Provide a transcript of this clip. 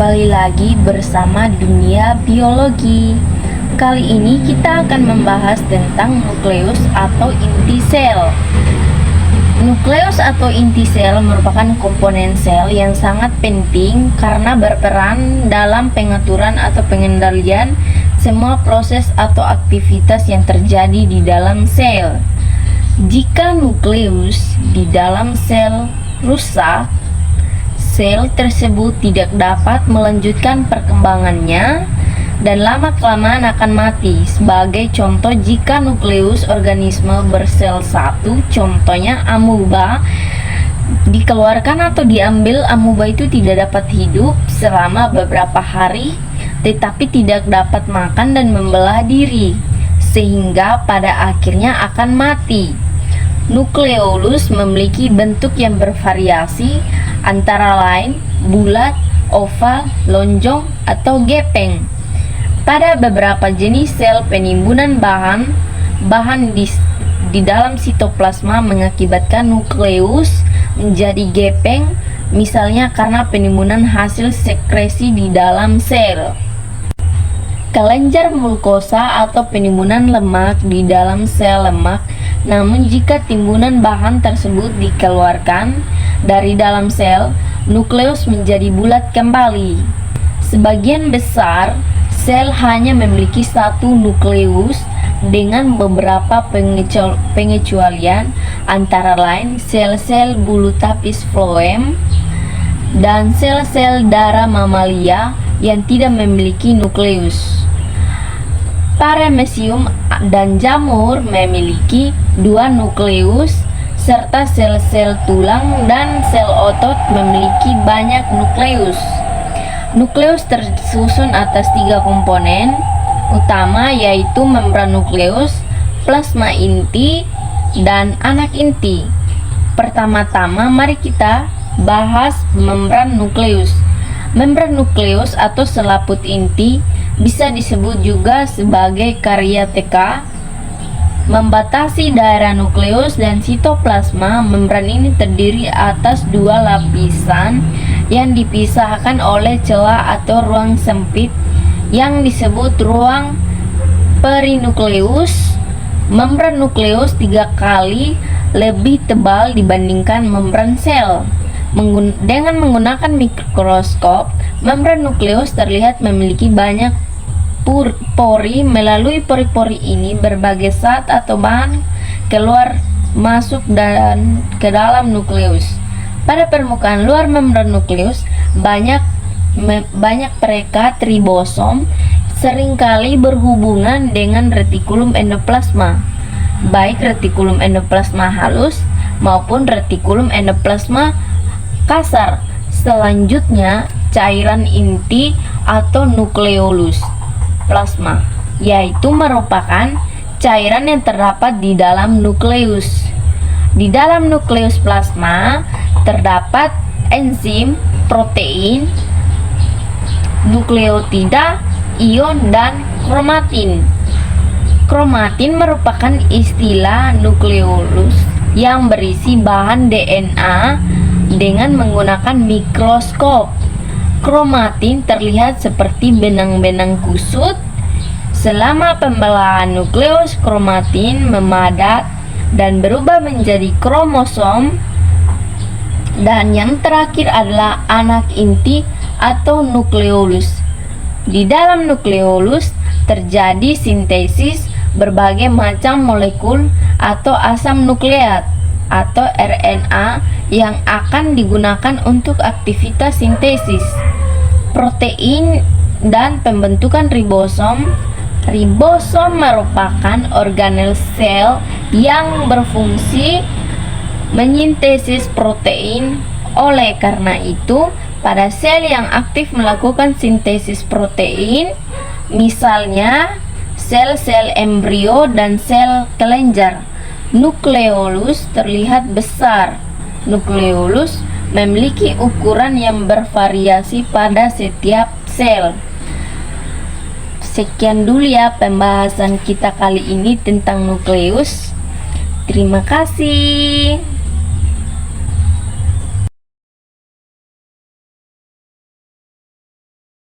kembali lagi bersama Dunia Biologi. Kali ini kita akan membahas tentang nukleus atau inti sel. Nukleus atau inti sel merupakan komponen sel yang sangat penting karena berperan dalam pengaturan atau pengendalian semua proses atau aktivitas yang terjadi di dalam sel. Jika nukleus di dalam sel rusak, sel tersebut tidak dapat melanjutkan perkembangannya dan lama-kelamaan akan mati. Sebagai contoh, jika nukleus organisme bersel satu, contohnya amuba, dikeluarkan atau diambil, amuba itu tidak dapat hidup selama beberapa hari, tetapi tidak dapat makan dan membelah diri, sehingga pada akhirnya akan mati. Nukleolus memiliki bentuk yang bervariasi, antara lain bulat, oval, lonjong, atau gepeng. Pada beberapa jenis sel, penimbunan bahan di dalam sitoplasma mengakibatkan nukleus menjadi gepeng, misalnya karena penimbunan hasil sekresi di dalam sel. Kelenjar glukosa atau penimbunan lemak di dalam sel lemak. Namun jika timbunan bahan tersebut dikeluarkan dari dalam sel, nukleus menjadi bulat kembali. Sebagian besar sel hanya memiliki satu nukleus dengan beberapa pengecualian, antara lain sel-sel bulu tapis floem dan sel-sel darah mamalia yang tidak memiliki nukleus. Paramecium dan jamur memiliki dua nukleus, serta sel-sel tulang dan sel otot memiliki banyak nukleus. Nukleus tersusun atas tiga komponen utama, yaitu membran nukleus, plasma inti, dan anak inti. Pertama-tama mari kita bahas membran nukleus. Membran nukleus atau selaput inti bisa disebut juga sebagai karioteka, membatasi daerah nukleus dan sitoplasma. Membran ini terdiri atas dua lapisan yang dipisahkan oleh celah atau ruang sempit yang disebut ruang perinukleus. Membran nukleus 3 kali lebih tebal dibandingkan membran sel. Dengan menggunakan mikroskop, membran nukleus terlihat memiliki banyak pori. Melalui pori-pori ini, berbagai zat atau bahan keluar masuk dan ke dalam nukleus. Pada permukaan luar membran nukleus, banyak perekat ribosom seringkali berhubungan dengan retikulum endoplasma, baik retikulum endoplasma halus maupun retikulum endoplasma kasar. Selanjutnya, cairan inti atau nukleolus plasma, yaitu merupakan cairan yang terdapat di dalam nukleus. Di dalam nukleus plasma terdapat enzim, protein, nukleotida, ion, dan kromatin. Kromatin merupakan istilah nukleolus yang berisi bahan DNA. Dengan menggunakan mikroskop, kromatin terlihat seperti benang-benang kusut. Selama pembelahan nukleus, kromatin memadat dan berubah menjadi kromosom. Dan yang terakhir adalah anak inti atau nukleolus. Di dalam nukleolus terjadi sintesis berbagai macam molekul atau asam nukleat atau RNA yang akan digunakan untuk aktivitas sintesis protein dan pembentukan ribosom. Ribosom merupakan organel sel yang berfungsi menyintesis protein. Oleh karena itu, pada sel yang aktif melakukan sintesis protein, misalnya sel-sel embrio dan sel kelenjar, nukleolus terlihat besar. Nukleolus memiliki ukuran yang bervariasi pada setiap sel. Sekian dulu ya pembahasan kita kali ini tentang nukleus. Terima kasih.